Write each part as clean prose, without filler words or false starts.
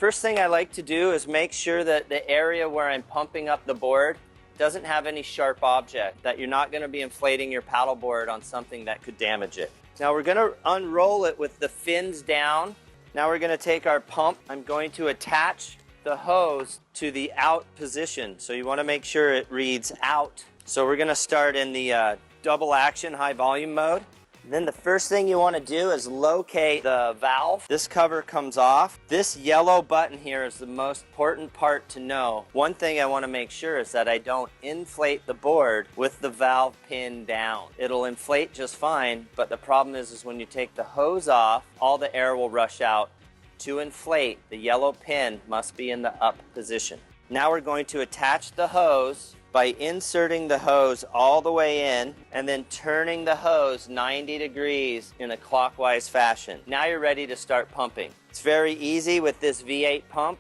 First thing I like to do is make sure that the area where I'm pumping up the board doesn't have any sharp object, that you're not going to be inflating your paddle board on something that could damage it. Now we're going to unroll it with the fins down. Now we're going to take our pump. I'm going to attach the hose to the out position. So you want to make sure it reads out. So we're going to start in the double action high volume mode. Then the first thing you want to do is locate the valve. This cover comes off. This yellow button here is the most important part to know. One thing I want to make sure is that I don't inflate the board with the valve pin down. It'll inflate just fine, but the problem is when you take the hose off, all the air will rush out. To inflate, the yellow pin must be in the up position. Now we're going to attach the hose by inserting the hose all the way in and then turning the hose 90 degrees in a clockwise fashion. Now you're ready to start pumping. It's very easy with this V8 pump.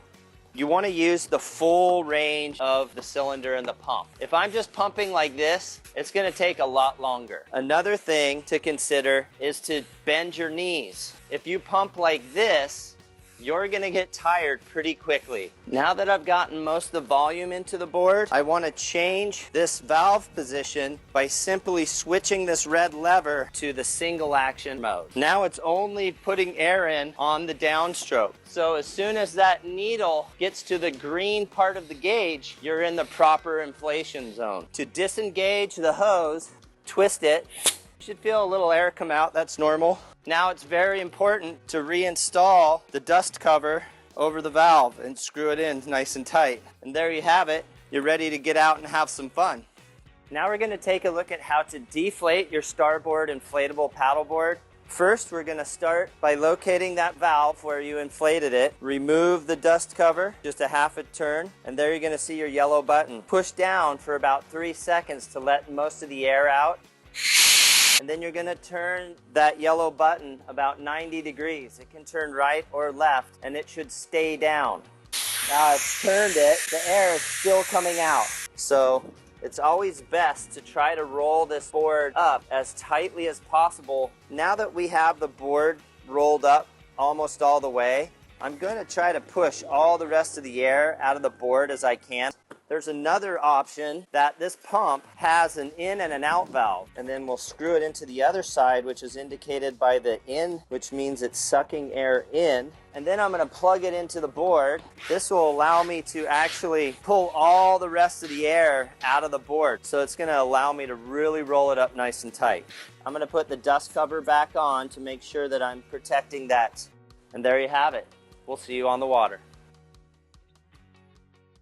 You want to use the full range of the cylinder and the pump. If I'm just pumping like this, it's going to take a lot longer. Another thing to consider is to bend your knees. If you pump like this, you're going to get tired pretty quickly. Now that I've gotten most of the volume into the board, I want to change this valve position by simply switching this red lever to the single action mode. Now it's only putting air in on the downstroke. So as soon as that needle gets to the green part of the gauge, you're in the proper inflation zone. To disengage the hose, twist it. You should feel a little air come out, that's normal. Now it's very important to reinstall the dust cover over the valve and screw it in nice and tight. And there you have it. You're ready to get out and have some fun. Now we're going to take a look at how to deflate your Starboard inflatable paddleboard. First, we're going to start by locating that valve where you inflated it. Remove the dust cover, just a half a turn, and there you're going to see your yellow button. Push down for about 3 seconds to let most of the air out. And then you're going to turn that yellow button about 90 degrees. It can turn right or left, and it should stay down. Now I've turned it, the air is still coming out. So it's always best to try to roll this board up as tightly as possible. Now that we have the board rolled up almost all the way, I'm going to try to push all the rest of the air out of the board as I can. There's another option that this pump has an in and an out valve, and then we'll screw it into the other side, which is indicated by the in, which means it's sucking air in. And then I'm going to plug it into the board. This will allow me to actually pull all the rest of the air out of the board. So it's going to allow me to really roll it up nice and tight. I'm going to put the dust cover back on to make sure that I'm protecting that. And there you have it. We'll see you on the water.